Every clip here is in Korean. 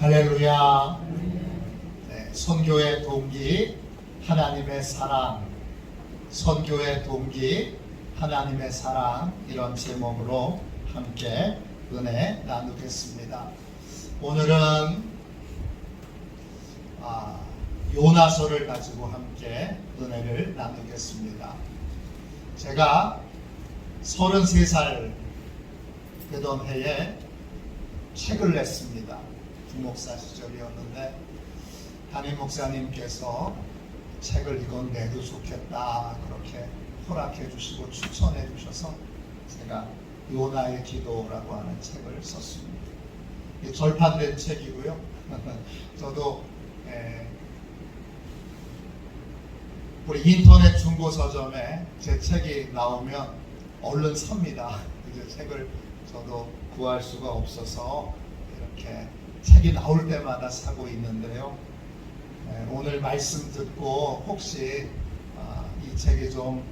할렐루야. 네, 선교의 동기 하나님의 사랑, 선교의 동기 하나님의 사랑, 이런 제목으로 함께 은혜 나누겠습니다. 오늘은 요나서를 가지고 함께 은혜를 나누겠습니다. 제가 33살 되던 해에 책을 냈습니다. 부목사 시절이었는데 담임 목사님께서 책을 이건 내도 좋겠다 그렇게 허락해 주시고 추천해 주셔서 제가 요나의 기도라고 하는 책을 썼습니다. 절판된 책이고요. 저도 우리 인터넷 중고 서점에 제 책이 나오면 얼른 삽니다. 이제 책을 저도 구할 수가 없어서 이렇게 책이 나올 때마다 사고 있는데요. 오늘 말씀 듣고 혹시 이 책이 좀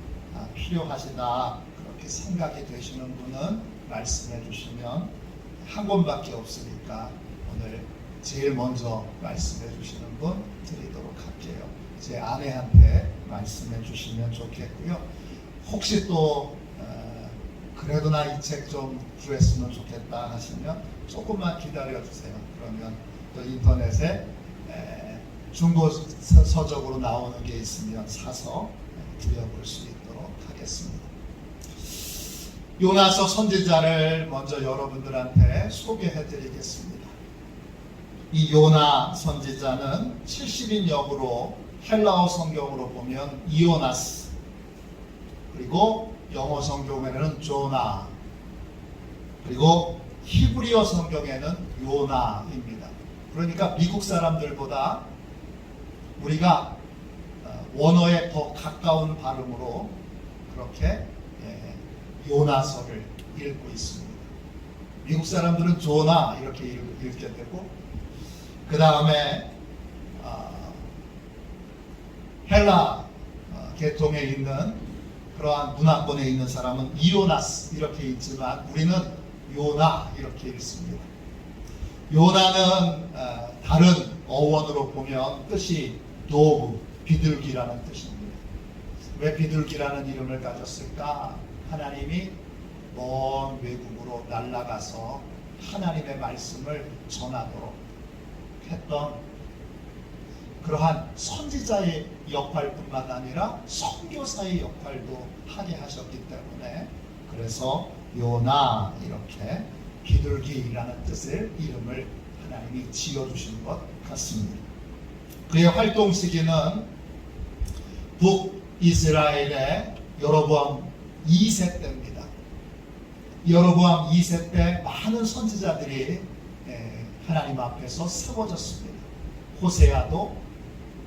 필요하시다 그렇게 생각이 되시는 분은 말씀해 주시면 한 권밖에 없으니까 오늘 제일 먼저 말씀해 주시는 분 드리도록 할게요. 제 아내한테 말씀해 주시면 좋겠고요. 혹시 또 그래도 나 이 책 좀 구했으면 좋겠다 하시면 조금만 기다려 주세요. 그러면 또 인터넷에 중고 서적으로 나오는 게 있으면 사서 드려볼 수 있도록 하겠습니다. 요나서 선지자를 먼저 여러분들한테 소개해 드리겠습니다. 이 요나 선지자는 70인 역으로 헬라어 성경으로 보면 이오나스, 그리고 영어 성경에는 조나, 그리고 히브리어 성경에는 요나입니다. 그러니까 미국 사람들보다 우리가 원어에 더 가까운 발음으로 그렇게 요나서를 읽고 있습니다. 미국 사람들은 조나 이렇게 읽게 되고, 그 다음에 헬라 계통에 있는 그러한 문화권에 있는 사람은 이오나스 이렇게 읽지만 우리는 요나 이렇게 읽습니다. 요나는 다른 어원으로 보면 뜻이 도브, 비둘기라는 뜻입니다. 왜 비둘기라는 이름을 가졌을까? 하나님이 먼 외국으로 날아가서 하나님의 말씀을 전하도록 했던 그러한 선지자의 역할뿐만 아니라 선교사의 역할도 하게 하셨기 때문에 그래서 요나 이렇게 비둘기라는 뜻의 이름을 하나님이 지어주신 것 같습니다. 그의 활동 시기는 북이스라엘의 여로보암 2세 때입니다. 여로보암 2세 때 많은 선지자들이 하나님 앞에서 세워졌습니다. 호세아도,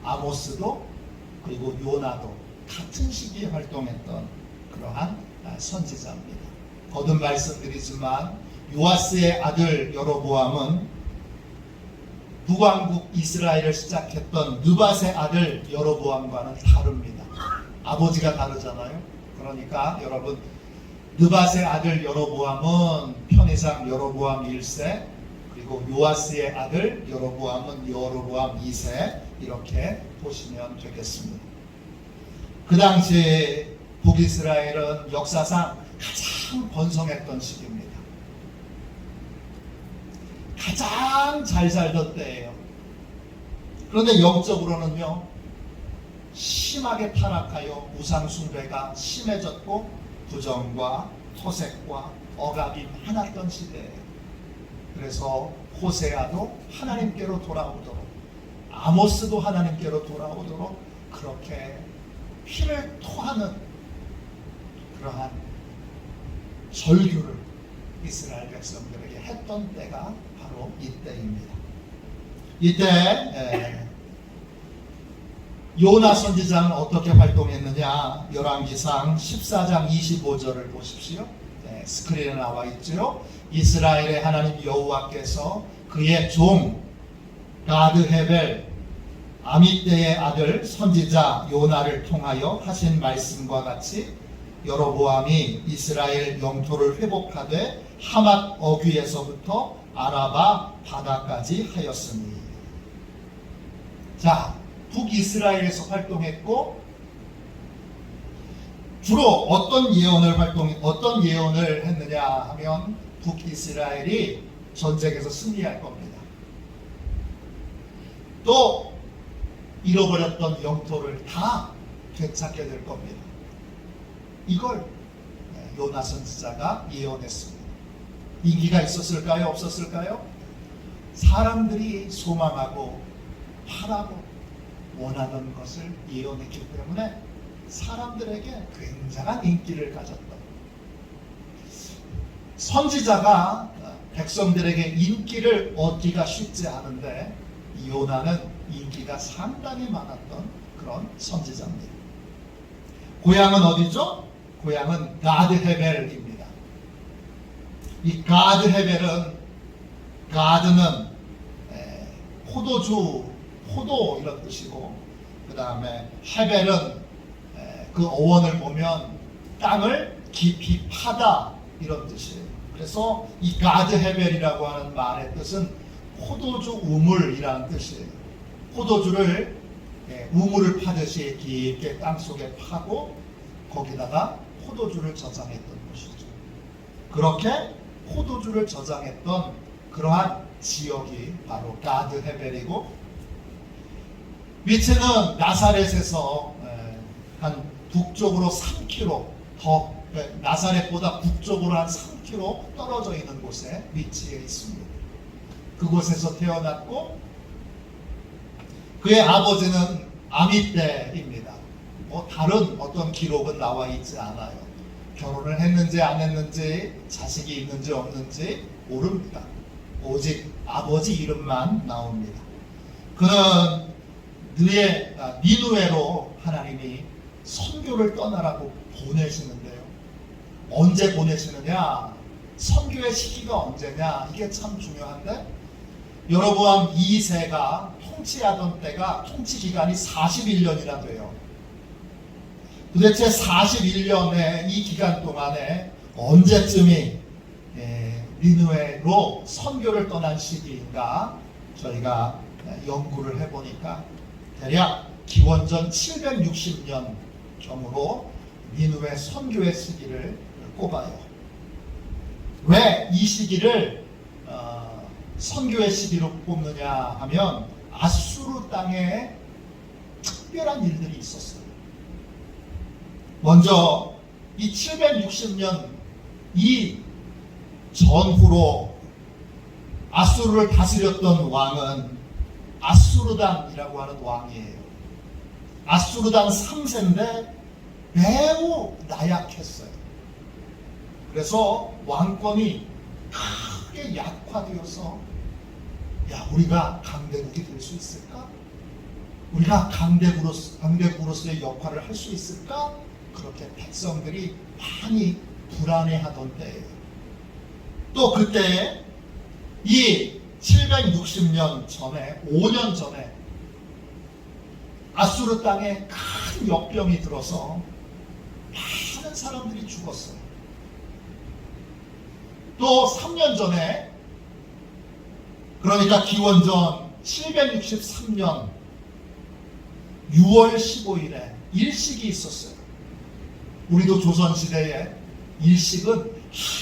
아모스도, 그리고 요나도 같은 시기에 활동했던 그러한 선지자입니다. 거듭 말씀드리지만 요아스의 아들 여로보암은 북왕국 이스라엘을 시작했던 느밧의 아들 여로보암과는 다릅니다. 아버지가 다르잖아요. 그러니까 여러분, 느밧의 아들 여로보암은 편의상 여로보암 1세, 그리고 요아스의 아들 여로보암은 여로보암 2세 이렇게 보시면 되겠습니다. 그 당시 북이스라엘은 역사상 가장 번성했던 시기입니다. 가장 잘 살던 때예요. 그런데 영적으로는요, 심하게 타락하여 우상 숭배가 심해졌고 부정과 토색과 억압이 많았던 시대예요. 그래서 호세아도 하나님께로 돌아오도록, 아모스도 하나님께로 돌아오도록 그렇게 피를 토하는 그러한 절규를 이스라엘 백성들에게 했던 때가 바로 이때입니다. 이때 요나 선지자는 어떻게 활동했느냐? 열왕기상 14장 25절을 보십시오. 스크린에 나와 있죠. 이스라엘의 하나님 여호와께서 그의 종 가드헤벨 아미떼의 아들 선지자 요나를 통하여 하신 말씀과 같이 여로보암이 이스라엘 영토를 회복하되 하맛 어귀에서부터 아라바 바다까지 하였으니. 자, 북이스라엘에서 활동했고 주로 어떤 예언을 했느냐 하면 북이스라엘이 전쟁에서 승리할 겁니다. 또 잃어버렸던 영토를 다 되찾게 될 겁니다. 이걸 요나 선지자가 예언했습니다. 인기가 있었을까요? 없었을까요? 사람들이 소망하고 바라고 원하던 것을 예언했기 때문에 사람들에게 굉장한 인기를 가졌던, 선지자가 백성들에게 인기를 얻기가 쉽지 않은데 요나는 인기가 상당히 많았던 그런 선지자입니다. 고향은 어디죠? 고향은 가드헤벨입니다. 이 가드헤벨은, 가드는 포도 이런 뜻이고, 그 다음에 헤벨은 그 어원을 보면 땅을 깊이 파다 이런 뜻이에요. 그래서 이 가드헤벨이라고 하는 말의 뜻은 포도주 우물이라는 뜻이에요. 포도주를 우물을 파듯이 깊게 땅속에 파고 거기다가 포도주를 저장했던 곳이죠. 그렇게 포도주를 저장했던 그러한 지역이 바로 가드헤벨이고, 위치는 나사렛에서 한 북쪽으로 3km 더, 나사렛보다 북쪽으로 한 3km 떨어져 있는 곳에 위치해 있습니다. 그곳에서 태어났고 그의 아버지는 아미떼입니다. 다른 어떤 기록은 나와 있지 않아요. 결혼을 했는지 안 했는지, 자식이 있는지 없는지 모릅니다. 오직 아버지 이름만 나옵니다. 그는 니누에로 하나님이 선교를 떠나라고 보내시는데요. 언제 보내시느냐? 선교의 시기가 언제냐? 이게 참 중요한데, 여로보암 2세가 통치하던 때가 통치 기간이 41년이나 돼요. 도대체 41년의 이 기간 동안에 언제쯤이 니누에로 선교를 떠난 시기인가 저희가 연구를 해보니까 대략 기원전 760년 경으로 니누에 선교의 시기를 꼽아요. 왜 이 시기를 선교의 시기로 꼽느냐 하면 아수르 땅에 특별한 일들이 있었어요. 먼저 이 760년 이 전후로 아수르를 다스렸던 왕은 아수르단이라고 하는 왕이에요. 아수르단 3세인데 매우 나약했어요. 그래서 왕권이 크게 약화되어서, 우리가 강대국이 될 수 있을까? 우리가 강대국으로서의 역할을 할 수 있을까? 그렇게 백성들이 많이 불안해하던 때예요. 또 그때 이 760년 전에, 5년 전에 아수르 땅에 큰 역병이 들어서 많은 사람들이 죽었어요. 또 3년 전에, 그러니까 기원전 763년 6월 15일에 일식이 있었어요. 우리도 조선시대에 일식은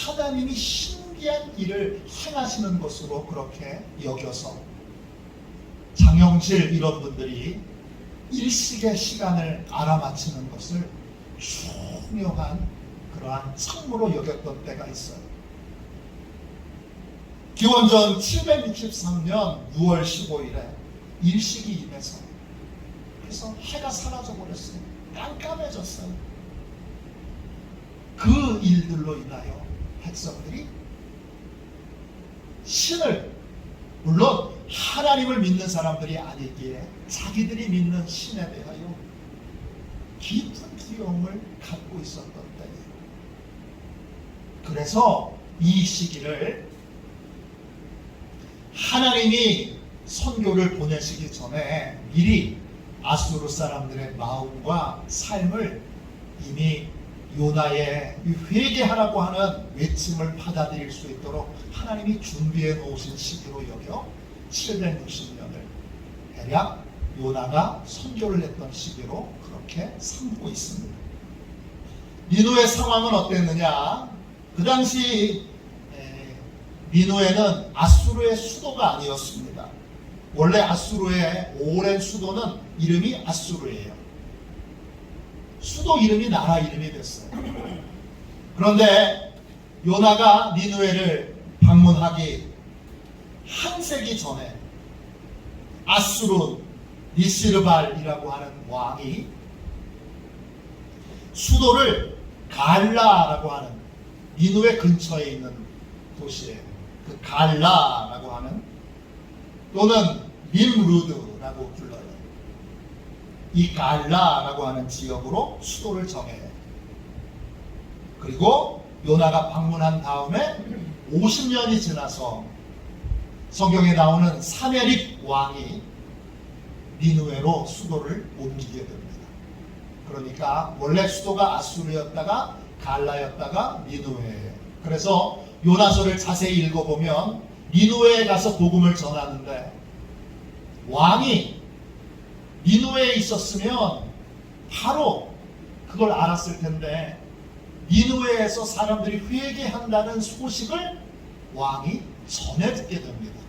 하나님이 신기한 일을 행하시는 것으로 그렇게 여겨서 장영실 이런 분들이 일식의 시간을 알아맞히는 것을 중요한 그러한 책무로 여겼던 때가 있어요. 기원전 763년 6월 15일에 일식이 임해서, 그래서 해가 사라져 버렸어요. 깜깜해졌어요. 그 일들로 인하여 백성들이 신을, 물론 하나님을 믿는 사람들이 아니기에 자기들이 믿는 신에 대하여 깊은 두려움을 갖고 있었던 때예요. 그래서 이 시기를 하나님이 선교를 보내시기 전에 미리 아수르 사람들의 마음과 삶을 이미 요나의 회개하라고 하는 외침을 받아들일 수 있도록 하나님이 준비해 놓으신 시기로 여겨 760년을 대략 요나가 선교를 했던 시기로 그렇게 삼고 있습니다. 니누의 상황은 어땠느냐? 그 당시 니누에는 아수르의 수도가 아니었습니다. 원래 아수르의 오랜 수도는 이름이 아수르예요. 수도 이름이 나라 이름이 됐어요. 그런데 요나가 니누에를 방문하기 한 세기 전에 아수르 니시르발이라고 하는 왕이 수도를 갈라라고 하는 니누에 근처에 있는 도시에 그 갈라라고 하는 또는 님루드라고 불러요. 이 갈라라고 하는 지역으로 수도를 정해요. 그리고 요나가 방문한 다음에 50년이 지나서 성경에 나오는 사메립 왕이 니누에로 수도를 옮기게 됩니다. 그러니까 원래 수도가 아수르였다가 갈라였다가 니누에예요. 그래서 요나서를 자세히 읽어보면 니누에에 가서 복음을 전하는데 왕이 니누에에 있었으면 바로 그걸 알았을 텐데 니누에에서 사람들이 회개한다는 소식을 왕이 전해 듣게 됩니다.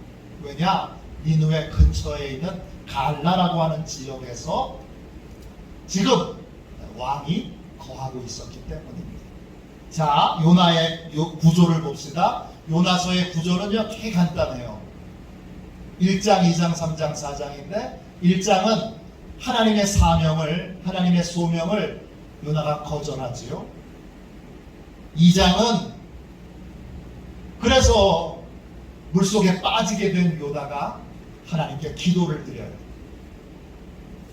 왜냐? 니누에 근처에 있는 갈라라고 하는 지역에서 지금 왕이 거하고 있었기 때문입니다. 자, 요나의 구조를 봅시다. 요나서의 구조는요, 꽤 간단해요. 1장, 2장, 3장, 4장인데 1장은 하나님의 사명을, 하나님의 소명을 요나가 거절하지요. 2장은 그래서 물속에 빠지게 된 요나가 하나님께 기도를 드려요.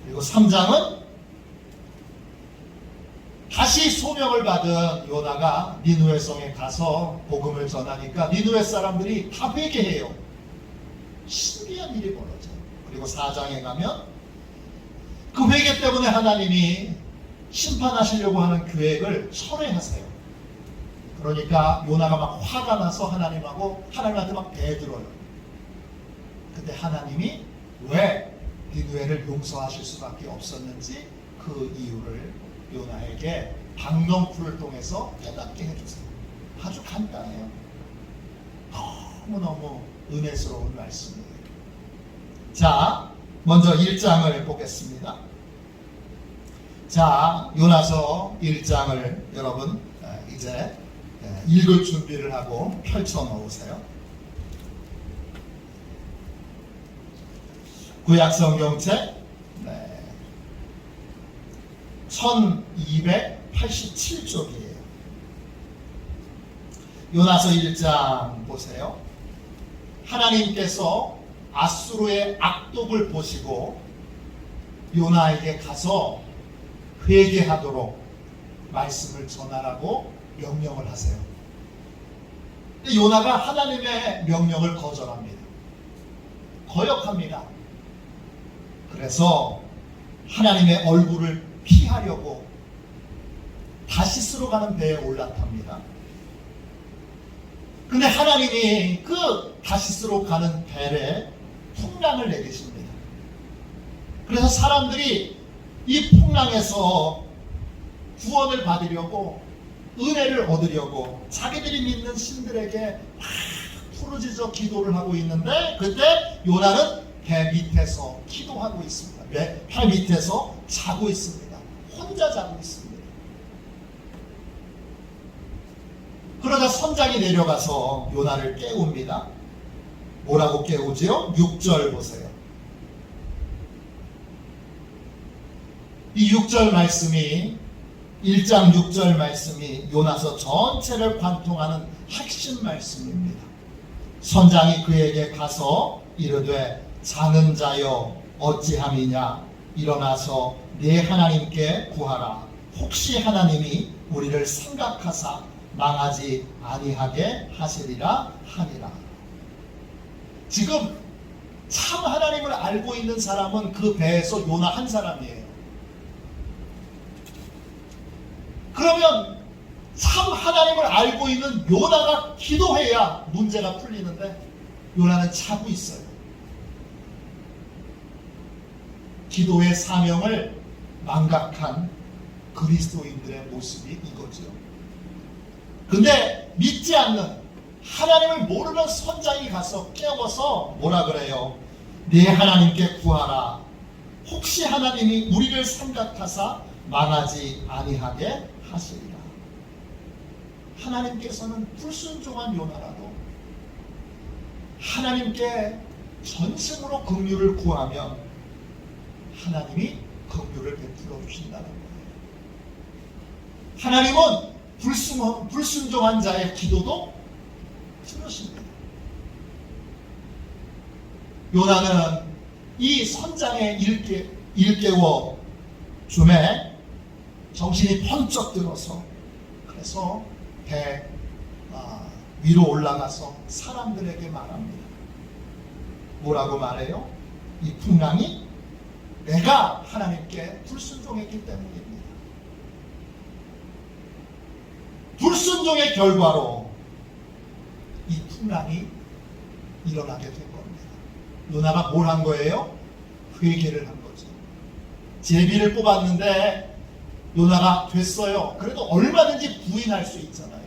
그리고 3장은 다시 소명을 받은 요나가 니누에 성에 가서 복음을 전하니까 니누에 사람들이 다 회개해요. 신기한 일이 벌어져요. 그리고 4장에 가면 그 회개 때문에 하나님이 심판하시려고 하는 계획을 철회하세요. 그러니까 요나가 막 화가 나서 하나님한테 막 대들어요. 근데 하나님이 왜 니누에를 용서하실 수밖에 없었는지 그 이유를 요나에게 방명풀을 통해서 깨닫게 해주세요. 아주 간단해요. 너무너무 은혜스러운 말씀이에요. 자, 먼저 1장을 보겠습니다. 자, 요나서 1장을 여러분 이제 읽을 준비를 하고 펼쳐 놓으세요. 구약성경책 1287쪽이에요. 요나서 1장 보세요. 하나님께서 아수르의 악독을 보시고 요나에게 가서 회개하도록 말씀을 전하라고 명령을 하세요. 근데 요나가 하나님의 명령을 거절합니다. 거역합니다. 그래서 하나님의 얼굴을 피하려고 다시스로 가는 배에 올라탑니다. 근데 하나님이 그 다시스로 가는 배에 풍랑을 내리십니다. 그래서 사람들이 이 풍랑에서 구원을 받으려고 은혜를 얻으려고 자기들이 믿는 신들에게 부르짖어 기도를 하고 있는데 그때 요나는 배 밑에서 기도하고 있습니다. 배 밑에서 자고 있습니다. 혼자 자고 있습니다. 그러다 선장이 내려가서 요나를 깨웁니다. 뭐라고 깨우지요? 6절 보세요. 이 6절 말씀이 1장 6절 말씀이 요나서 전체를 관통하는 핵심 말씀입니다. 선장이 그에게 가서 이르되 자는 자여 어찌함이냐 일어나서 네 하나님께 구하라. 혹시 하나님이 우리를 생각하사 망하지 아니하게 하시리라 하니라. 지금 참 하나님을 알고 있는 사람은 그 배에서 요나 한 사람이에요. 그러면 참 하나님을 알고 있는 요나가 기도해야 문제가 풀리는데 요나는 자고 있어요. 기도의 사명을 망각한 그리스도인들의 모습이 이거죠. 근데 믿지 않는 하나님을 모르는 선장이 가서 깨워서 뭐라 그래요? 네 하나님께 구하라. 혹시 하나님이 우리를 생각하사 망하지 아니하게 하시리라. 하나님께서는 불순종한 요나라도 하나님께 전심으로 긍휼을 구하면 하나님이 긍휼을 베풀어 주신다는 거예요. 하나님은 불순종한 자의 기도도 들으십니다. 요나는 이 선장의 일깨워 줌에 정신이 번쩍 들어서 그래서 배 위로 올라가서 사람들에게 말합니다. 뭐라고 말해요? 이 풍랑이 내가 하나님께 불순종했기 때문입니다. 불순종의 결과로 이 풍랑이 일어나게 된 겁니다. 요나가 뭘 한 거예요? 회개를 한 거죠. 제비를 뽑았는데 요나가 됐어요. 그래도 얼마든지 부인할 수 있잖아요.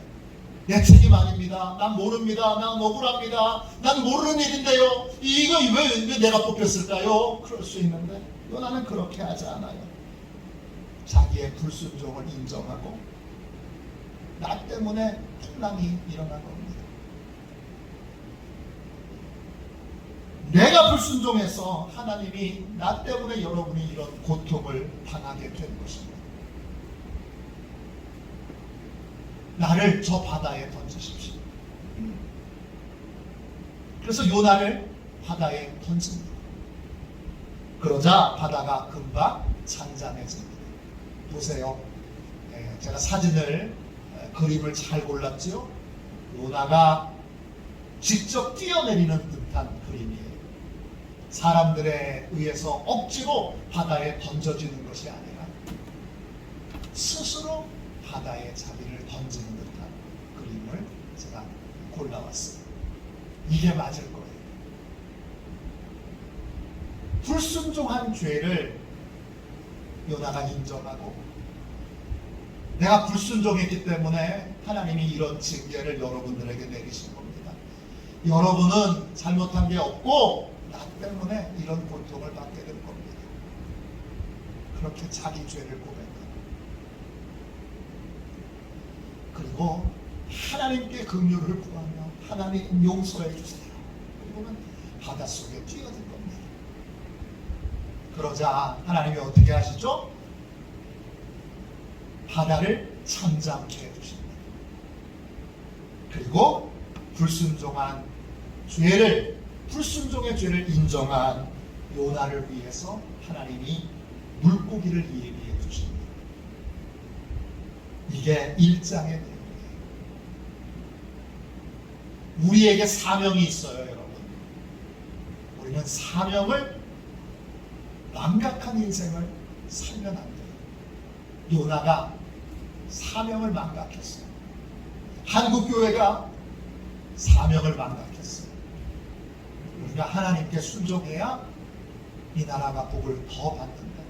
내 책임 아닙니다. 난 모릅니다. 난 억울합니다. 난 모르는 일인데요. 이거 왜 내가 뽑혔을까요? 그럴 수 있는데 요나는 그렇게 하지 않아요. 자기의 불순종을 인정하고 나 때문에 풍랑이 일어난 겁니다. 내가 불순종해서 하나님이 나 때문에 여러분이 이런 고통을 당하게 된 것입니다. 나를 저 바다에 던지십시오. 그래서 요나를 바다에 던집니다. 그러자 바다가 금방 잔잔해집니다. 보세요. 제가 그림을 잘 골랐죠. 요나가 직접 뛰어내리는 듯한 그림이에요. 사람들에 의해서 억지로 바다에 던져지는 것이 아니라 스스로 바다에 자기를 던지는 듯한 그림을 제가 골라왔어요. 이게 맞을 거예요. 불순종한 죄를 요나가 인정하고 내가 불순종했기 때문에 하나님이 이런 징계를 여러분들에게 내리신 겁니다. 여러분은 잘못한 게 없고 나 때문에 이런 고통을 받게 될 겁니다. 그렇게 자기 죄를 고백합니다. 그리고 하나님께 긍휼을 구하며 하나님 용서해 주세요. 그리고는 바닷속에 뛰어들 겁니다. 그러자 하나님이 어떻게 하시죠? 바다를 잠잠케 해주십니다. 그리고 불순종의 죄를 인정한 요나를 위해서 하나님이 물고기를 예비해 주십니다. 이게 1장의 내용이에요. 우리에게 사명이 있어요, 여러분. 우리는 사명을 망각한 인생을 살면 안 돼요. 요나가 사명을 망각했어요. 한국교회가 사명을 망각했어요. 우리가 하나님께 순종해야 이 나라가 복을 더 받는다.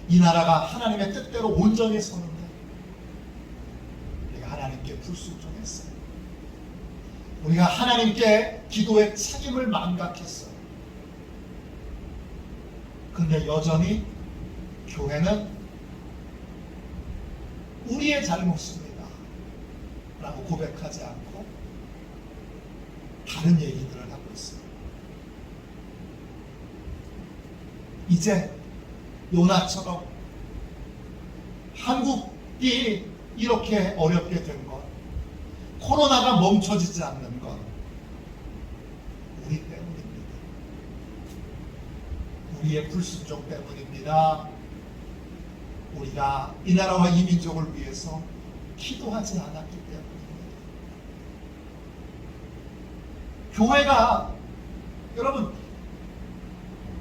이 나라가 하나님의 뜻대로 온전히 서는데 우리가 하나님께 불순종했어요. 우리가 하나님께 기도의 책임을 망각했어요. 근데 여전히 교회는 우리의 잘못입니다 라고 고백하지 않고 다른 얘기들을 하고 있어요. 이제 요나처럼 한국이 이렇게 어렵게 된 것, 코로나가 멈춰지지 않는 것 우리 때문입니다. 우리의 불순종 때문입니다. 우리가 이 나라와 이 민족을 위해서 기도하지 않았기 때문입니다. 교회가 여러분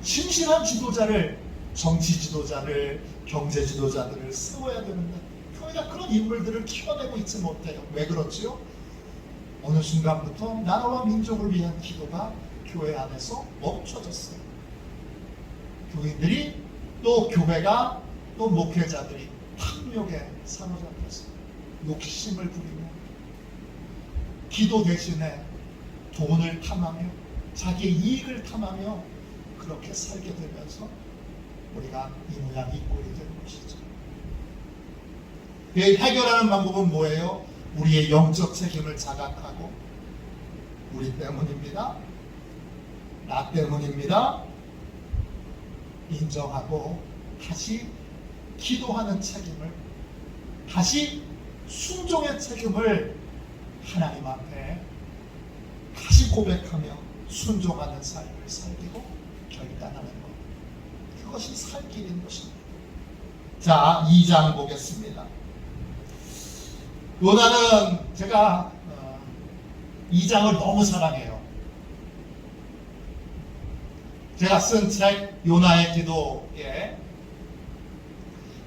신실한 지도자를, 정치 지도자를, 경제 지도자들을 세워야 되는데 교회 우리가 그런 인물들을 키워내고 있지 못해요. 왜 그렇지요? 어느 순간부터 나라와 민족을 위한 기도가 교회 안에서 멈춰졌어요. 교인들이 또 교회가 또 목회자들이 탐욕에 사로잡혔어요. 욕심을 부리며 기도 대신에 돈을 탐하며 자기의 이익을 탐하며 그렇게 살게 되면서 우리가 이 모양 이 꼴이 되는 것이죠. 해결하는 방법은 뭐예요? 우리의 영적 책임을 자각하고 우리 때문입니다. 나 때문입니다. 인정하고 다시 기도하는 책임을, 다시 순종의 책임을 하나님 앞에 다시 고백하며 순종하는 삶을 살기로 결단하는 것. 그것이 살 길인 것입니다. 자, 2장 보겠습니다. 요나는 제가 2장을 너무 사랑해요. 제가 쓴 책 요나의 기도에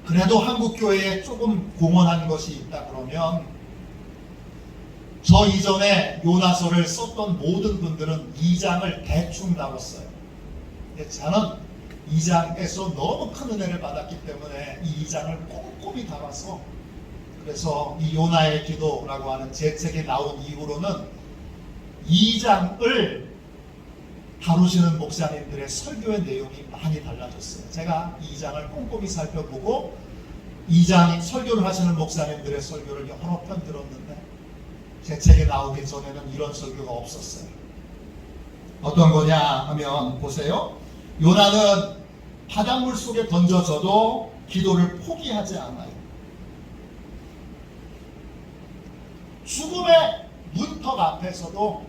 그래도 한국교회에 조금 공헌한 것이 있다 그러면 저 이전에 요나서를 썼던 모든 분들은 2장을 대충 다뤘어요. 저는 2장에서 너무 큰 은혜를 받았기 때문에 이 2장을 꼼꼼히 다뤄서 그래서 이 요나의 기도라고 하는 제 책이 나온 이후로는 2장을 다루시는 목사님들의 설교의 내용이 많이 달라졌어요. 제가 2장을 꼼꼼히 살펴보고 2장 설교를 하시는 목사님들의 설교를 여러 편 들었는데 제 책이 나오기 전에는 이런 설교가 없었어요. 어떤 거냐 하면 보세요. 요나는 바닷물 속에 던져져도 기도를 포기하지 않아요. 죽음의 문턱 앞에서도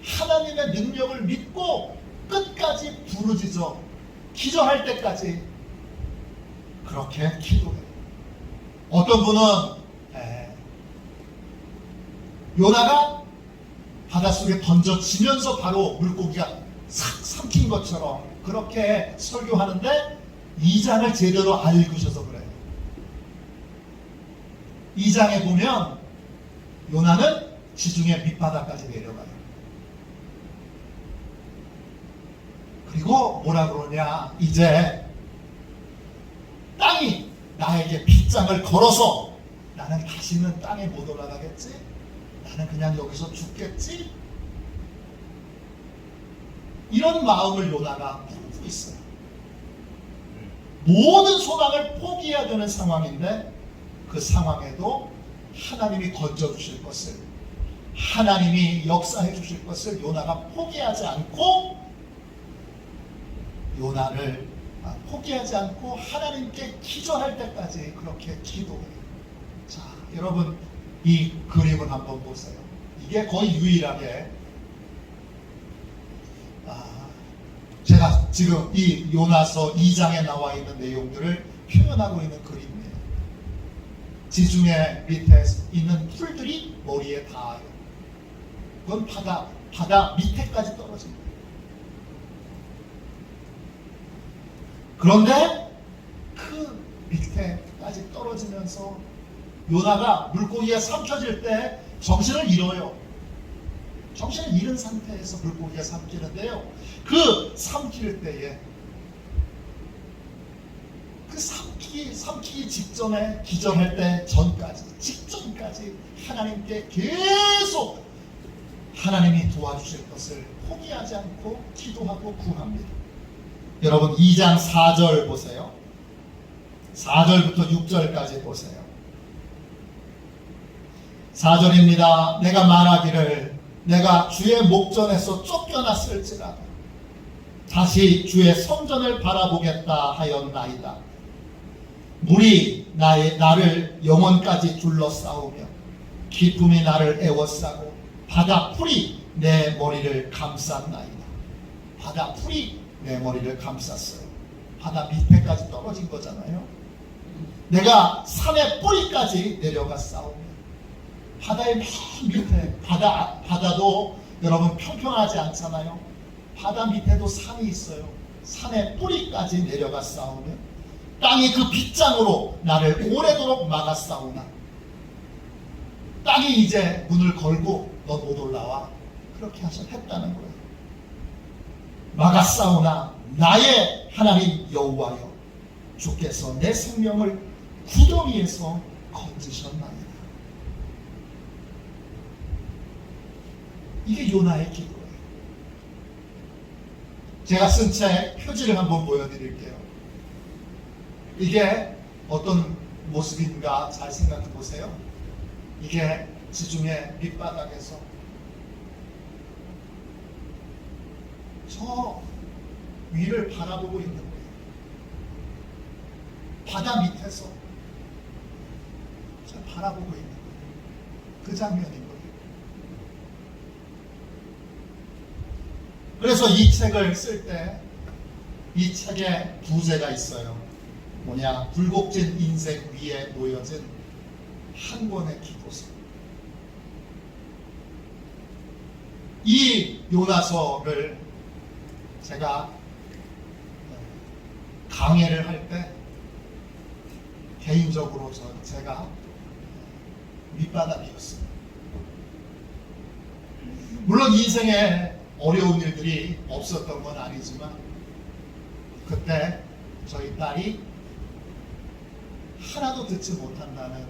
하나님의 능력을 믿고 끝까지 부르짖어 기절할 때까지 그렇게 기도해요. 어떤 분은 요나가 바닷속에 던져지면서 바로 물고기가 싹 삼킨 것처럼 그렇게 설교하는데 2장을 제대로 안 읽으셔서 그래요. 2장에 보면 요나는 지중해 밑바닥까지 내려가요. 그리고 뭐라 그러냐, 이제 땅이 나에게 빗장을 걸어서 나는 다시는 땅에 못 올라가겠지? 나는 그냥 여기서 죽겠지? 이런 마음을 요나가 품고 있어요. 모든 소망을 포기해야 되는 상황인데 그 상황에도 하나님이 건져주실 것을, 하나님이 역사해 주실 것을 요나가 포기하지 않고 요나를 포기하지 않고 하나님께 기절할 때까지 그렇게 기도해요. 자, 여러분 이 그림을 한번 보세요. 이게 거의 유일하게 제가 지금 이 요나서 2장에 나와 있는 내용들을 표현하고 있는 그림이에요. 지중해 밑에 있는 풀들이 머리에 닿아요. 그건 바다 밑에까지 떨어집니다. 그런데 그 밑에까지 떨어지면서 요나가 물고기에 삼켜질 때 정신을 잃어요. 정신을 잃은 상태에서 물고기가 삼키는데요. 그 삼킬 때에 그 삼키기 직전에 기절할 때 직전까지 하나님께 계속 하나님이 도와주실 것을 포기하지 않고 기도하고 구합니다. 여러분 2장 4절 보세요. 4절부터 6절까지 보세요. 4절입니다. 내가 말하기를 내가 주의 목전에서 쫓겨났을지라도 다시 주의 성전을 바라보겠다 하였나이다. 물이 나를 영혼까지 둘러싸우며 기쁨이 나를 애워싸고 바다 풀이 내 머리를 감쌌나이다. 바다 풀이 내 머리를 감쌌어요. 바다 밑에까지 떨어진 거잖아요. 내가 산의 뿌리까지 내려가 싸우며 바다의 맨 밑에 바다도 여러분 평평하지 않잖아요. 바다 밑에도 산이 있어요. 산의 뿌리까지 내려가 싸우며 땅이 그 빗장으로 나를 오래도록 막았사오나 땅이 이제 문을 걸고 넌 못 올라와. 그렇게 했다는 거예요. 막았사오나 나의 하나님 여호와여, 주께서 내 생명을 구덩이에서 건지셨나이다. 이게 요나의 기도예요. 제가 쓴 책 표지를 한번 보여드릴게요. 이게 어떤 모습인가 잘 생각해 보세요. 이게 지중해 밑바닥에서 저 위를 바라보고 있는 거예요. 바다 밑에서 저 바라보고 있는 거예요. 그 장면인 거예요. 그래서 이 책을 쓸 때 이 책에 부제가 있어요. 뭐냐? 굴곡진 인생 위에 놓여진 한 권의 기도서. 이 요나서를 제가 강해를 할 때 개인적으로 제가 밑바닥이었어요. 물론 인생에 어려운 일들이 없었던 건 아니지만 그때 저희 딸이 하나도 듣지 못한다는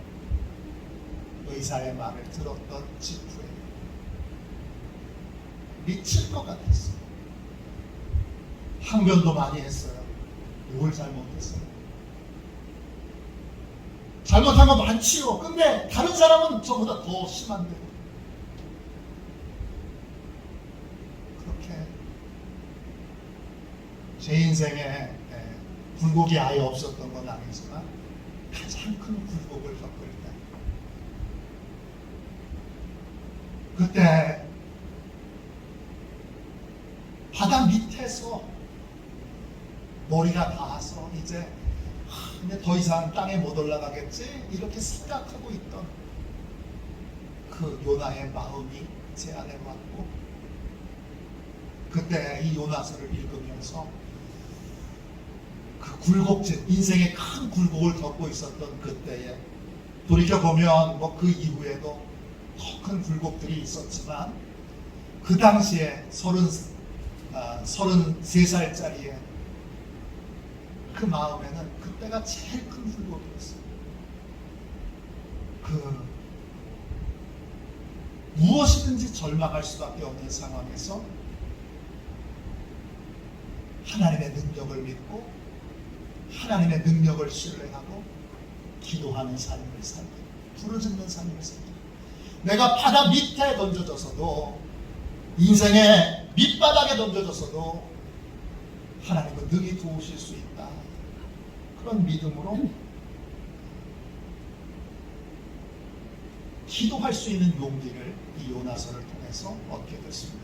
의사의 말을 들었던 직후에 미칠 것 같았어요. 항변도 많이 했어요. 뭘 잘못했어요? 잘못한 거 많지요. 근데 다른 사람은 저보다 더 심한데. 그렇게 제 인생에 굴곡이 아예 없었던 건 아니지만 가장 큰 굴곡을 겪을 때, 그때 바다 밑에서 머리가 닿아서 이제 더 이상 땅에 못 올라가겠지 이렇게 생각하고 있던 그 요나의 마음이 제 안에 왔고, 그때 이 요나서를 읽으면서 그 굴곡진 인생의 큰 굴곡을 겪고 있었던 그때에 돌이켜보면 뭐 그 이후에도 더 큰 굴곡들이 있었지만 그 당시에 33살짜리의 그 마음에는 그때가 제일 큰 굴곡이었어요. 그 무엇이든지 절망할 수밖에 없는 상황에서 하나님의 능력을 믿고 하나님의 능력을 신뢰하고 기도하는 삶을 살고 부르짖는 삶을 살고, 내가 바다 밑에 던져져서도 인생의 밑바닥에 던져져서도 하나님은 능히 도우실 수 있다. 그런 믿음으로 기도할 수 있는 용기를 이 요나서를 통해서 얻게 됐습니다.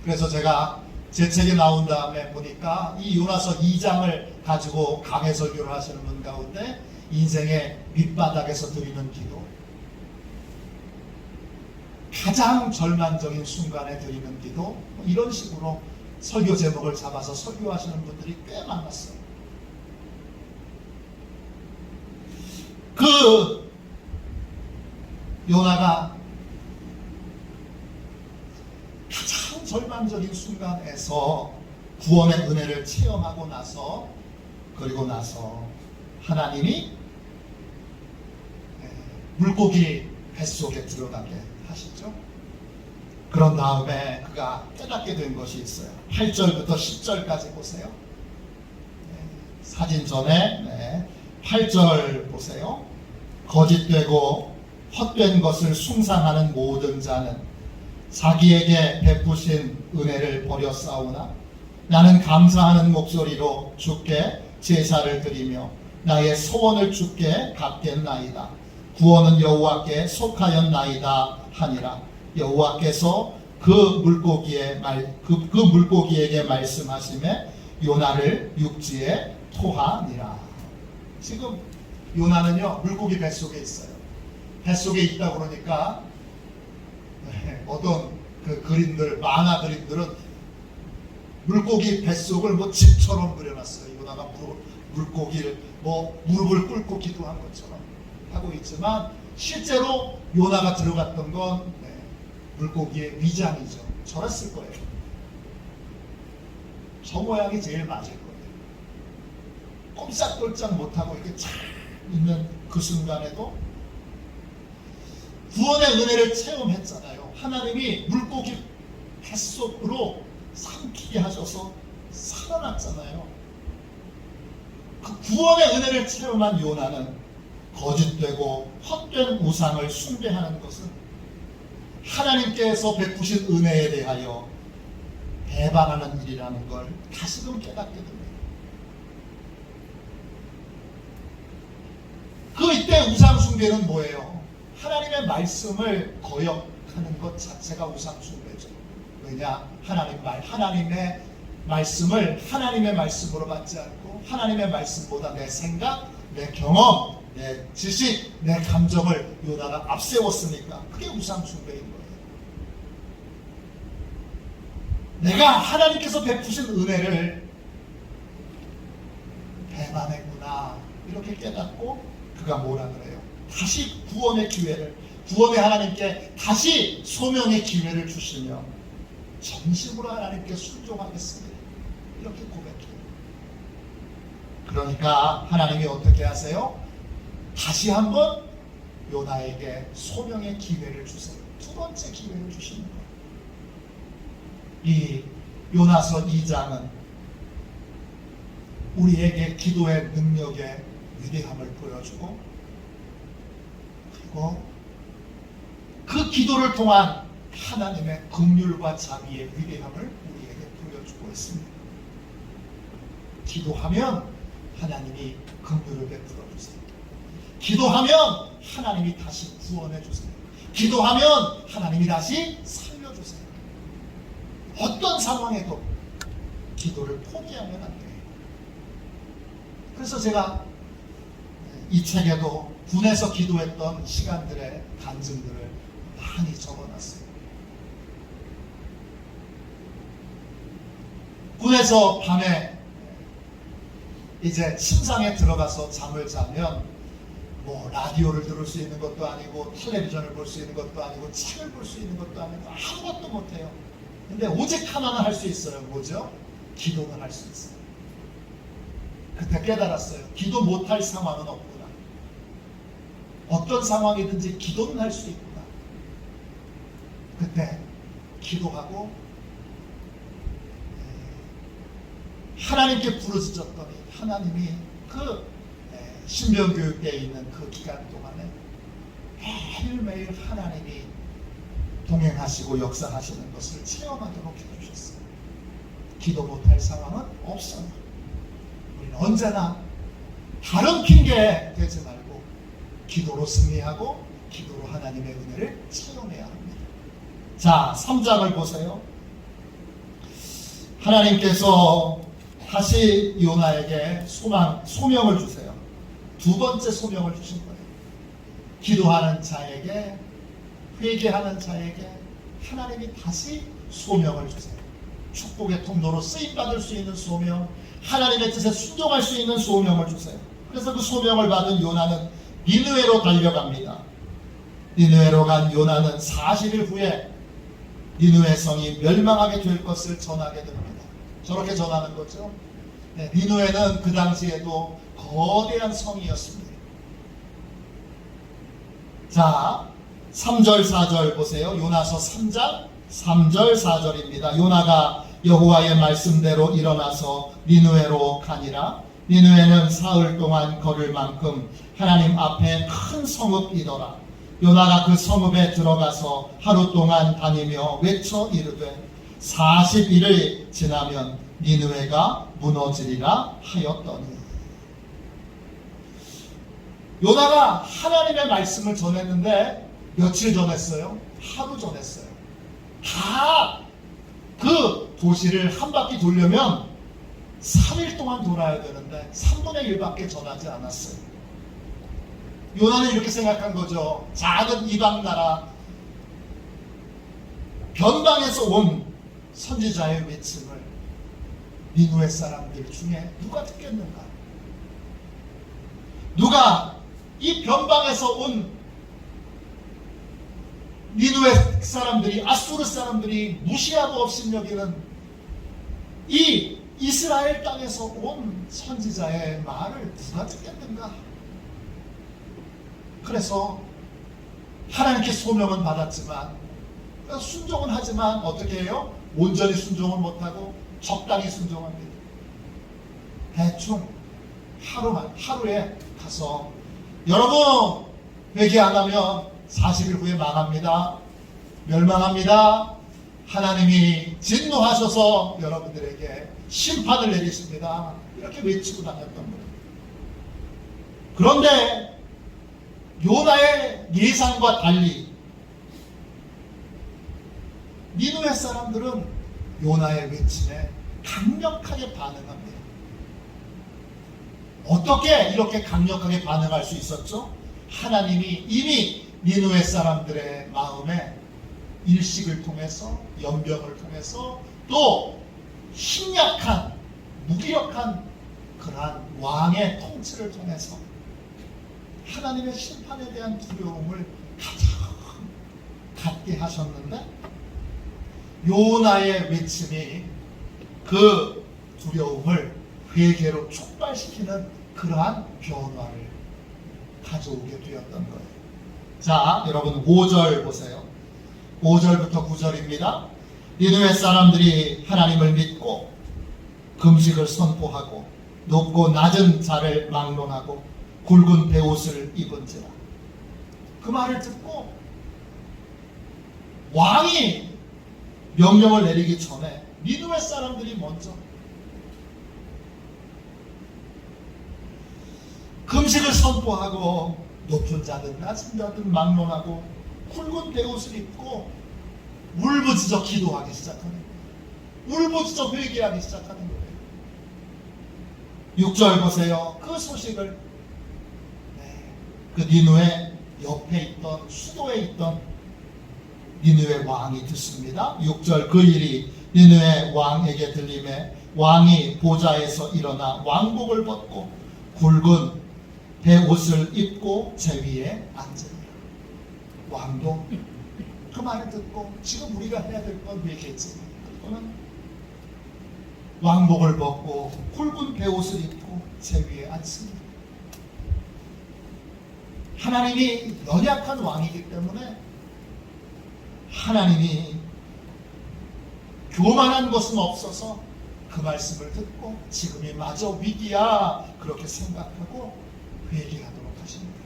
그래서 제가 제 책에 나온 다음에 보니까 이 요나서 2장을 가지고 강해 설교를 하시는 분 가운데 인생의 밑바닥에서 드리는 기도, 가장 절망적인 순간에 드리는 기도, 이런 식으로 설교 제목을 잡아서 설교하시는 분들이 꽤 많았어요. 그 요나가 가장 절망적인 순간에서 구원의 은혜를 체험하고 나서, 그리고 나서 하나님이 물고기 뱃속에 들어가게 하시죠. 그런 다음에 그가 깨닫게 된 것이 있어요. 8절부터 10절까지 보세요. 사진 전에 8절 보세요. 거짓되고 헛된 것을 숭상하는 모든 자는 자기에게 베푸신 은혜를 버렸사오나 나는 감사하는 목소리로 주께 제사를 드리며 나의 소원을 주께 갚겠나이다. 구원은 여호와께 속하였나이다 하니라. 여호와께서 그 물고기에게 말씀하시매 요나를 육지에 토하니라. 지금 요나는요 물고기 뱃속에 있어요. 뱃속에 있다 그러니까 어떤 그 그림들, 만화 그림들은 물고기 뱃속을 뭐 집처럼 그려놨어요. 요나가 물고기를 뭐 무릎을 꿇고 기도한 것처럼 하고 있지만 실제로 요나가 들어갔던 건 물고기의 위장이죠. 저랬을 거예요. 저 모양이 제일 맞을 거예요. 꼼짝돌짝 못하고 이렇게 잘 있는 그 순간에도 구원의 은혜를 체험했잖아요. 하나님이 물고기 뱃속으로 삼키게 하셔서 살아났잖아요. 그 구원의 은혜를 체험한 요나는 거짓되고 헛된 우상을 숭배하는 것은 하나님께서 베푸신 은혜에 대하여 배반하는 일이라는 걸 다시금 깨닫게 됩니다. 그 이때 우상 숭배는 뭐예요? 하나님의 말씀을 거역하는 것 자체가 우상 숭배죠. 왜냐? 하나님의 말씀을 하나님의 말씀으로 받지 않고 하나님의 말씀보다 내 생각, 내 경험, 내 지식, 내 감정을 요나가 앞세웠으니까 그게 우상 숭배인 거예요. 내가 하나님께서 베푸신 은혜를 배반했구나 이렇게 깨닫고 그가 뭐라 그래요? 다시 구원의 하나님께 다시 소명의 기회를 주시며 전심으로 하나님께 순종하겠습니다. 이렇게 고백해요. 그러니까 하나님이 어떻게 하세요? 다시 한번 요나에게 소명의 기회를 주세요. 두 번째 기회를 주시는 거예요. 이 요나서 2장은 우리에게 기도의 능력의 위대함을 보여주고 그리고 그 기도를 통한 하나님의 긍휼과 자비의 위대함을 우리에게 보여주고 있습니다. 기도하면 하나님이 긍휼을 베풀어 주세요. 기도하면 하나님이 다시 구원해 주세요. 기도하면 하나님이 다시 살려주세요. 어떤 상황에도 기도를 포기하면 안 돼요. 그래서 제가 이 책에도 군에서 기도했던 시간들의 간증들을 많이 적어놨어요. 군에서 밤에 이제 침상에 들어가서 잠을 자면 뭐 라디오를 들을 수 있는 것도 아니고 텔레비전을 볼 수 있는 것도 아니고 책을 볼 수 있는 것도 아니고 아무것도 못해요. 근데 오직 하나는 할 수 있어요. 뭐죠? 기도는 할 수 있어요. 그때 깨달았어요. 기도 못할 상황은 없구나. 어떤 상황이든지 기도는 할 수 있구나. 그때 기도하고 하나님께 부르짖었더니 하나님이 그 신병교육대에 있는 그 기간 동안에 매일매일 하나님이 동행하시고 역사하시는 것을 체험하도록 해주셨어요. 기도 못할 상황은 없어요. 우리는 언제나 다른 핑계 대지 말고 기도로 승리하고 기도로 하나님의 은혜를 체험해야 합니다. 자, 3장을 보세요. 하나님께서 다시 요나에게 소명을 주세요. 두 번째 소명을 주신 거예요. 기도하는 자에게, 회개하는 자에게 하나님이 다시 소명을 주세요. 축복의 통로로 쓰임받을 수 있는 소명, 하나님의 뜻에 순종할 수 있는 소명을 주세요. 그래서 그 소명을 받은 요나는 니느웨로 달려갑니다. 니느웨로 간 요나는 40일 후에 니느웨 성이 멸망하게 될 것을 전하게 됩니다. 저렇게 전하는 거죠. 니느웨는 그 당시에도 거대한 성이었습니다. 자, 3절 4절 보세요. 요나서 3장 3절 4절입니다. 요나가 여호와의 말씀대로 일어나서 니느웨로 가니라. 니느웨는 사흘 동안 걸을 만큼 하나님 앞에 큰 성읍이더라. 요나가 그 성읍에 들어가서 하루 동안 다니며 외쳐 이르되 40일을 지나면 니느웨가 무너지리라 하였더니. 요나가 하나님의 말씀을 전했는데 며칠 전했어요? 하루 전했어요. 다 그 도시를 한 바퀴 돌려면 3일 동안 돌아야 되는데 3분의 1밖에 전하지 않았어요. 요나는 이렇게 생각한 거죠. 작은 이방 나라 변방에서 온 선지자의 외침을 니느웨 사람들 중에 누가 듣겠는가? 누가 이 변방에서 온 니느웨 사람들이, 아수르 사람들이 무시하고 업신여기는 이 이스라엘 땅에서 온 선지자의 말을 누가 듣겠는가? 그래서 하나님께 소명은 받았지만, 순종은 하지만 어떻게 해요? 온전히 순종을 못하고 적당히 순종합니다. 대충 하루에 가서, 여러분 회개 안 하면 40일 후에 망합니다. 멸망합니다. 하나님이 진노하셔서 여러분들에게 심판을 내리십니다. 이렇게 외치고 다녔던 거예요. 그런데 요나의 예상과 달리 니느웨 사람들은 요나의 외침에 강력하게 반응합니다. 어떻게 이렇게 강력하게 반응할 수 있었죠? 하나님이 이미 니느웨 사람들의 마음에 일식을 통해서, 연병을 통해서, 또 힘약한 무기력한 그러한 왕의 통치를 통해서 하나님의 심판에 대한 두려움을 가장 갖게 하셨는데, 요나의 외침이 그 두려움을 회개로 촉발시키는 그러한 변화를 가져오게 되었던 거예요. 자, 여러분 5절 보세요. 5절부터 9절입니다. 니느웨 사람들이 하나님을 믿고 금식을 선포하고 높고 낮은 자를 막론하고 굵은 베옷을 입은지라. 그 말을 듣고 왕이 명령을 내리기 전에 니느웨 사람들이 먼저 금식을 선포하고 높은 자든 낮은 자든 막론하고 굵은 베옷을 입고 울부짖어 기도하기 시작하는 거예요. 울부짖어 회개하기 시작하는 거예요. 6절 보세요. 그 소식을 그 니느웨 옆에 있던, 수도에 있던 니느웨 왕이 듣습니다. 6절, 그 일이 니느웨 왕에게 들림에 왕이 보좌에서 일어나 왕복을 벗고 굵은 베옷을 입고 제 위에 앉으니라. 왕도 그 말을 듣고 지금 우리가 해야 될 건 회개지. 그거는 왕복을 벗고 굵은 베옷을 입고 제 위에 앉습니다. 하나님이 연약한 왕이기 때문에 하나님이 교만한 것은 없어서 그 말씀을 듣고 지금이 마저 위기야 그렇게 생각하고 회개하도록 하십니다.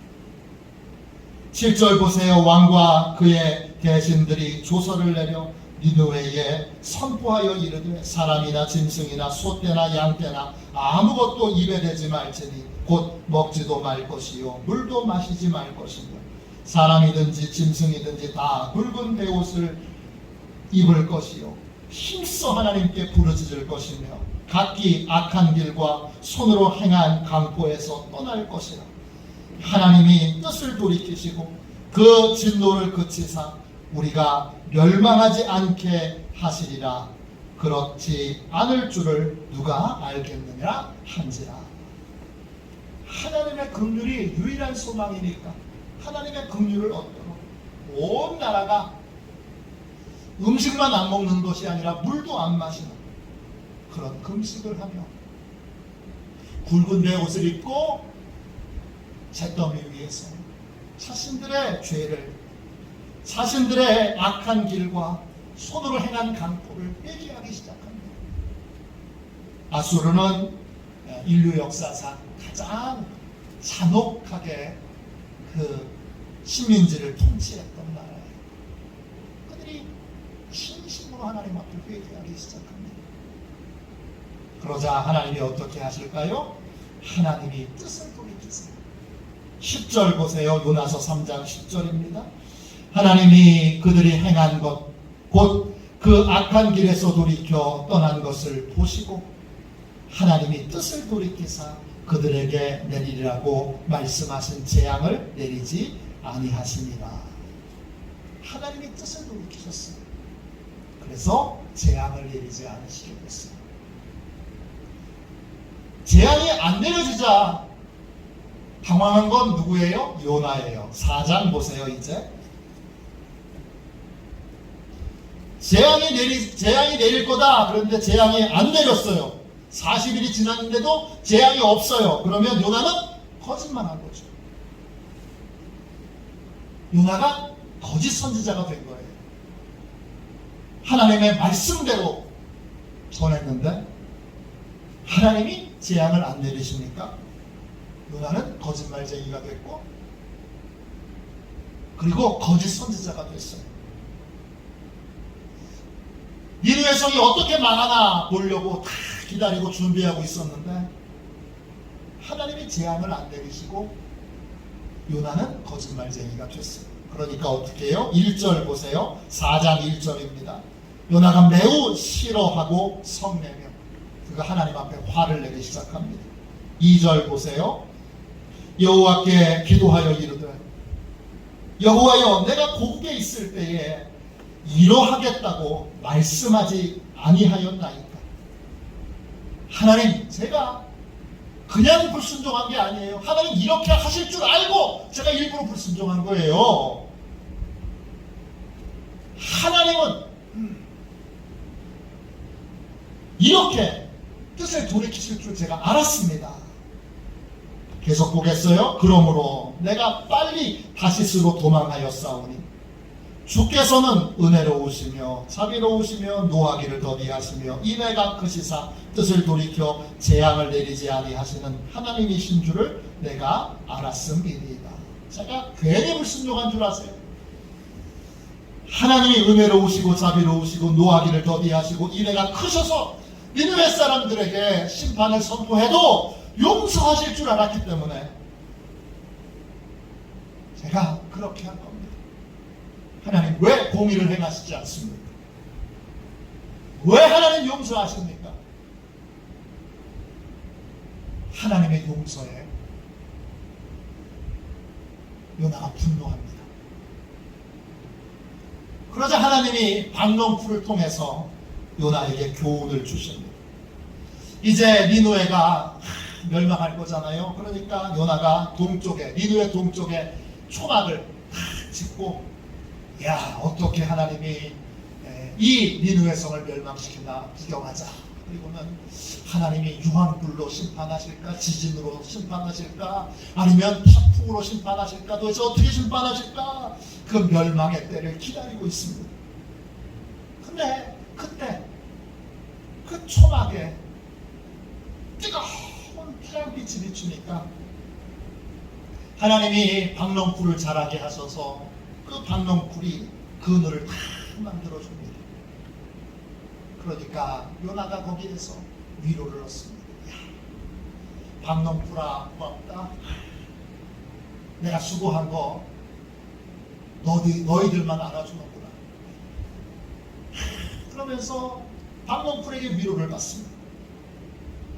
7절 보세요. 왕과 그의 대신들이 조서를 내려 니느웨에 선포하여 이르되 사람이나 짐승이나 소떼나 양떼나 아무것도 입에 대지 말지니 곧 먹지도 말 것이요 물도 마시지 말 것이며 사람이든지 짐승이든지 다 굵은 베옷을 입을 것이요 힘써 하나님께 부르짖을 것이며 각기 악한 길과 손으로 행한 강포에서 떠날 것이라. 하나님이 뜻을 돌이키시고 그 진노를 그치사 우리가 멸망하지 않게 하시리라. 그렇지 않을 줄을 누가 알겠느냐 한지라. 하나님의 긍휼이 유일한 소망이니까 하나님의 긍휼을 얻도록 온 나라가 음식만 안 먹는 것이 아니라 물도 안 마시는 그런 금식을 하며 굵은 베옷을 입고 잿더미 위에서 자신들의 죄를, 자신들의 악한 길과 손으로 행한 강포를 회개하기 시작합니다. 아수르는 인류 역사상 가장 잔혹하게 그 식민지를 통치했던 나라예요. 그들이 진심으로 하나님 앞에 회개하기 시작합니다. 그러자 하나님이 어떻게 하실까요? 하나님이 뜻을 돌이키세요. 10절 보세요. 요나서 3장 10절입니다. 하나님이 그들이 행한 것, 곧 그 악한 길에서 돌이켜 떠난 것을 보시고 하나님이 뜻을 돌이키사 그들에게 내리라고 말씀하신 재앙을 내리지 아니하시니라. 하나님이 뜻을 돌이키셨어요. 그래서 재앙을 내리지 않으시게 됐어요. 재앙이 안 내려지자 당황한 건 누구예요? 요나예요. 4장 보세요. 이제 재앙이 내릴 거다. 그런데 재앙이 안 내렸어요. 40일이 지났는데도 재앙이 없어요. 그러면 요나는 거짓말한 거죠. 요나가 거짓 선지자가 된 거예요. 하나님의 말씀대로 전했는데 하나님이 재앙을 안 내리시니까 요나는 거짓말쟁이가 됐고, 그리고 거짓 선지자가 됐어요. 니느웨 성이 어떻게 망하나 보려고 다 기다리고 준비하고 있었는데 하나님이 재앙을 안 내리시고 요나는 거짓말쟁이가 됐어요. 그러니까 어떻게 해요? 1절 보세요. 4장 1절입니다. 요나가 매우 싫어하고 성내며 그가 하나님 앞에 화를 내기 시작합니다. 2절 보세요. 여호와께 기도하여 이르되 여호와여, 내가 고국에 있을 때에 이러하겠다고 말씀하지 아니하였나이까. 하나님, 제가 그냥 불순종한 게 아니에요. 하나님 이렇게 하실 줄 알고 제가 일부러 불순종한 거예요. 하나님은 이렇게 뜻을 돌이키실 줄 제가 알았습니다. 계속 보겠어요. 그러므로 내가 빨리 다시스로 도망하였사오니 주께서는 은혜로우시며 자비로우시며 노하기를 더디하시며 인애가 크시사 뜻을 돌이켜 재앙을 내리지 아니하시는 하나님이신 줄을 내가 알았음이니이다. 제가 괜히 불순종한 줄 아세요? 하나님이 은혜로우시고 자비로우시고 노하기를 더디하시고 인애가 크셔서 니느웨 사람들에게 심판을 선포해도 용서하실 줄 알았기 때문에 제가 그렇게 한 겁니다. 하나님 왜 공의를 행하시지 않습니까? 왜 하나님 용서하십니까? 하나님의 용서에 요나가 분노합니다. 그러자 하나님이 박농풀을 통해서 요나에게 교훈을 주십니다. 이제 니느웨가 멸망할 거잖아요. 그러니까 요나가 니느웨 동쪽에 초막을 짓고, 야, 어떻게 하나님이 이 니느웨 성을 멸망시키나 구경하자. 그리고는 하나님이 유황불로 심판하실까, 지진으로 심판하실까, 아니면 태풍으로 심판하실까, 도대체 어떻게 심판하실까, 그 멸망의 때를 기다리고 있습니다. 근데 그때 그 초막에 뜨거운 태양빛이 비추니까 하나님이 박농풀을 자라게 하셔서 그 박농풀이 그늘을 다 만들어줍니다. 그러니까 요나가 거기에서 위로를 얻습니다. 야, 박농풀아, 고맙다. 내가 수고한 거 너희들만 알아주는구나. 그러면서 박농풀에게 위로를 받습니다.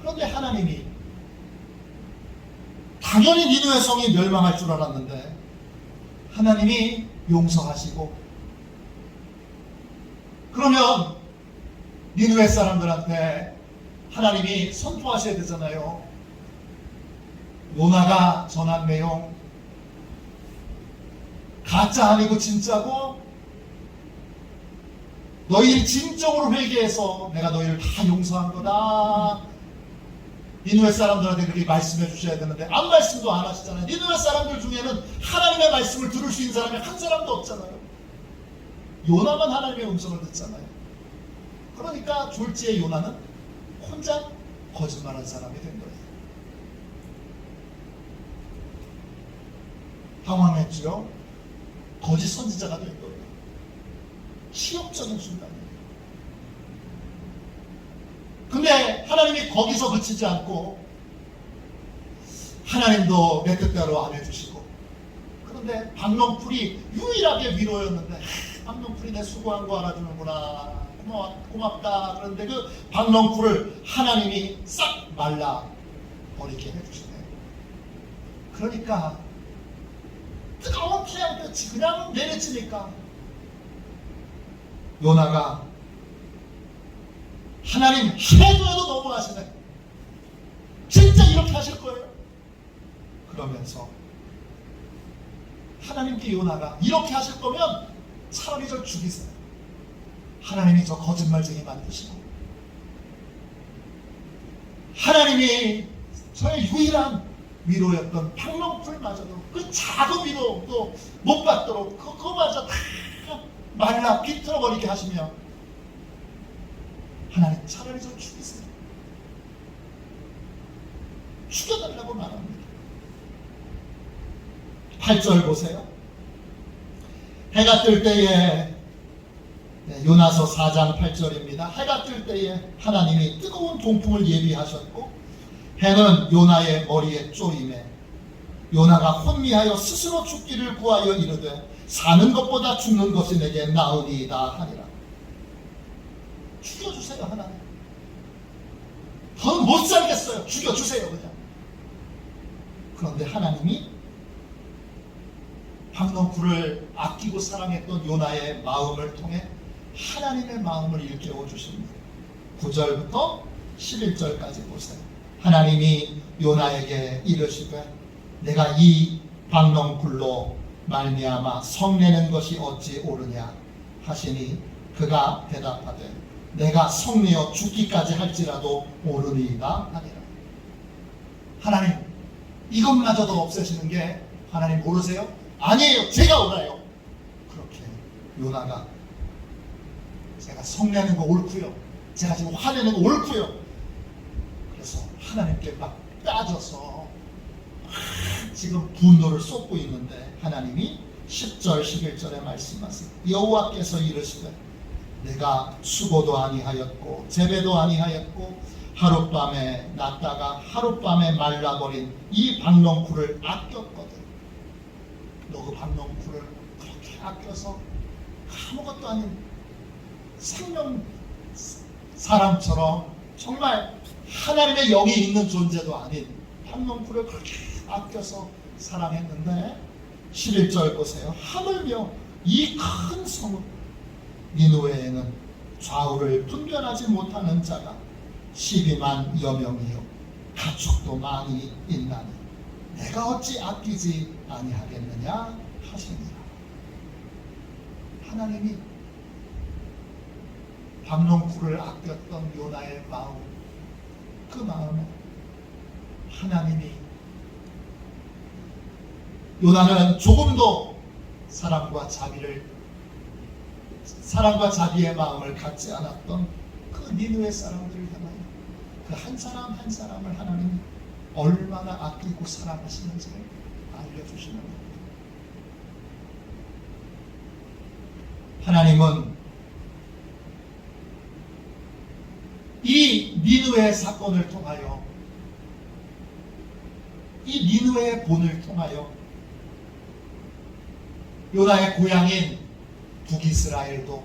그런데 하나님이 당연히 니느웨 성이 멸망할 줄 알았는데 하나님이 용서하시고, 그러면 니느웨 사람들한테 하나님이 선포하셔야 되잖아요. 요나가 전한 내용 가짜 아니고 진짜고, 너희들이 진정으로 회개해서 내가 너희를 다 용서한 거다. 니느웨 사람들한테 그렇게 말씀해 주셔야 되는데 아무 말씀도 안 하시잖아요. 니느웨 사람들 중에는 하나님의 말씀을 들을 수 있는 사람이 한 사람도 없잖아요. 요나만 하나님의 음성을 듣잖아요. 그러니까 졸지에 요나는 혼자 거짓말한 사람이 된 거예요. 당황했죠. 거짓 선지자가 된 거예요. 치욕적인 순간이에요. 근데 하나님이 거기서 그치지 않고 하나님도 내 뜻대로 안 해주시고, 그런데 박농풀이 유일하게 위로였는데 박농풀이 내 수고한 거 알아주는구나, 고맙다. 그런데 그 박농풀을 하나님이 싹 말라 버리게 해주시네요. 그러니까 뜨거운 태양볕이 그냥 내려지니까 요나가 하나님 해도 너무하시네. 진짜 이렇게 하실 거예요. 그러면서 하나님께 요나가 이렇게 하실 거면 차라리 저 죽이세요. 하나님이 저 거짓말쟁이 만드시고 하나님이 저의 유일한 위로였던 박농풀마저도 그 작은 위로도 못 받도록 그거마저 다 말라 비틀어버리게 하시며 하나님 차라리 저 죽이세요. 죽여달라고 말합니다. 8절 보세요. 해가 뜰 때에 요나서 4장 8절입니다. 해가 뜰 때에 하나님이 뜨거운 동풍을 예비하셨고 해는 요나의 머리에 쪼임에 요나가 혼미하여 스스로 죽기를 구하여 이르되 사는 것보다 죽는 것이 내게 나으니이다 하니라. 죽여주세요 하나님. 더 못 살겠어요. 죽여주세요 그냥. 그런데 하나님이 박농쿨을 아끼고 사랑했던 요나의 마음을 통해 하나님의 마음을 일깨워 주십니다. 9절부터 11절까지 보세요. 하나님이 요나에게 이르시되 내가 이 박농쿨로 말미암아 성내는 것이 어찌 옳으냐 하시니 그가 대답하되 내가 성내어 죽기까지 할지라도 옳으리이다 하니라. 하나님 이것마저도 없애시는 게 하나님 모르세요? 아니에요. 제가 옳아요. 그렇게 요나가 제가 성내는 거 옳고요. 제가 지금 화내는 거 옳고요. 그래서 하나님께 막 따져서 지금 분노를 쏟고 있는데 하나님이 10절 11절에 말씀하세요. 여호와께서 이르시되 내가 수고도 아니하였고 재배도 아니하였고 하룻밤에 났다가 하룻밤에 말라버린 이 박농쿨을 아꼈거든. 너 그 박농쿨을 그렇게 아껴서 아무것도 아닌 생명 사람처럼 정말 하나님의 영이 있는 존재도 아닌 박농쿨을 그렇게 아껴서 사랑했는데 11절 보세요. 하물며 이 큰 성읍 니느웨에는 좌우를 분별하지 못하는 자가 12만 여명이요 가축도 많이 있나니 내가 어찌 아끼지 아니하겠느냐 하시니라. 하나님이 박농쿨을 아꼈던 요나의 마음, 그 마음에 하나님이 요나는 조금도 사랑과 자비의 마음을 갖지 않았던 그 니느웨 사람들을 향하여 그 한 사람 한 사람을 하나님이 얼마나 아끼고 사랑하시는지를 알려주시는 겁니다. 하나님은 이 니느웨 사건을 통하여 이 니느웨의 본을 통하여 요나의 고향인 북이스라엘도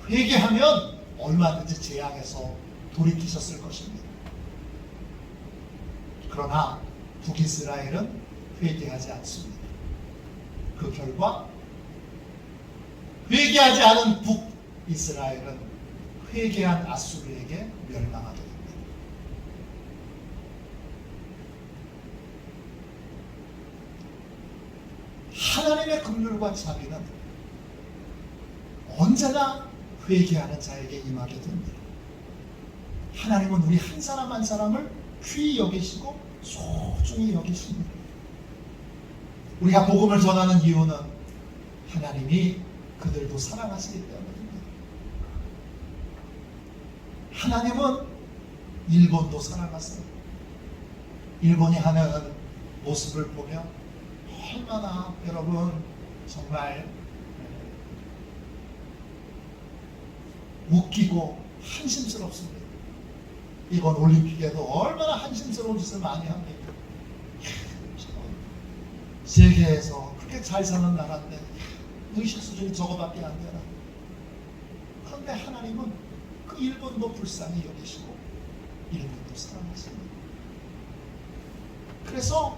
회개하면 얼마든지 재앙에서 돌이키셨을 것입니다. 그러나 북이스라엘은 회개하지 않습니다. 그 결과 회개하지 않은 북이스라엘은 회개한 아수르에게 멸망하게 됩니다. 하나님의 긍휼과 자비는 언제나 회개하는 자에게 임하게 됩니다. 하나님은 우리 한 사람 한 사람을 귀히 여기시고 소중히 여기십니다. 우리가 복음을 전하는 이유는 하나님이 그들도 사랑하시기 때문입니다. 하나님은 일본도 사랑하세요. 일본이 하는 모습을 보면 얼마나 여러분 정말 웃기고 한심스럽습니다. 이번 올림픽에도 얼마나 한심스러운 짓을 많이 합니까? 세계에서 그렇게 잘 사는 나라인데 의식 수준이 저거밖에 안 되나? 그런데 하나님은 그 일본도 불쌍히 여기시고 일본도 사랑하십니다. 그래서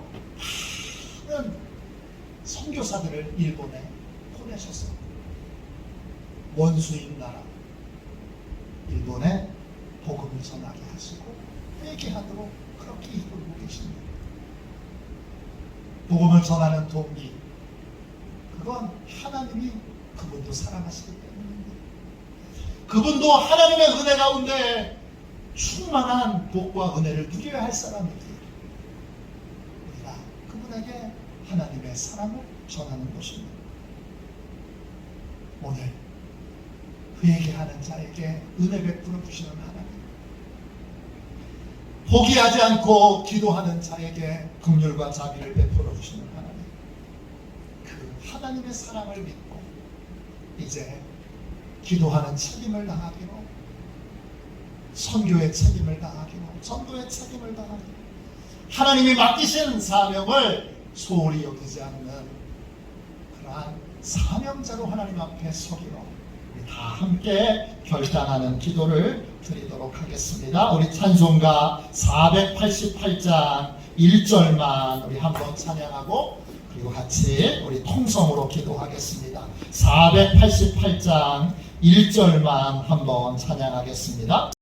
많은 선교사들을 일본에 보내셔서 원수인 나라 일본에 복음을 전하게 하시고 회개하도록 그렇게 이끌고 계십니다. 복음을 전하는 동기, 그건 하나님이 그분도 사랑하시기 때문입니다. 그분도 하나님의 은혜 가운데 충만한 복과 은혜를 누려야 할 사람이기에 우리가 그분에게 하나님의 사랑을 전하는 것입니다. 오늘 회개하는 자에게 은혜 베풀어 주시는 하나님, 포기하지 않고 기도하는 자에게 긍휼과 자비를 베풀어 주시는 하나님, 그 하나님의 사랑을 믿고 이제 기도하는 책임을 다하기로, 선교의 책임을 다하기로, 전도의 책임을 다하기로, 하나님이 맡기신 사명을 소홀히 여기지 않는 그러한 사명자로 하나님 앞에 서기로 우리 다 함께 결단하는 기도를 드리도록 하겠습니다. 우리 찬송가 488장 1절만 우리 한번 찬양하고 그리고 같이 우리 통성으로 기도하겠습니다. 488장 1절만 한번 찬양하겠습니다.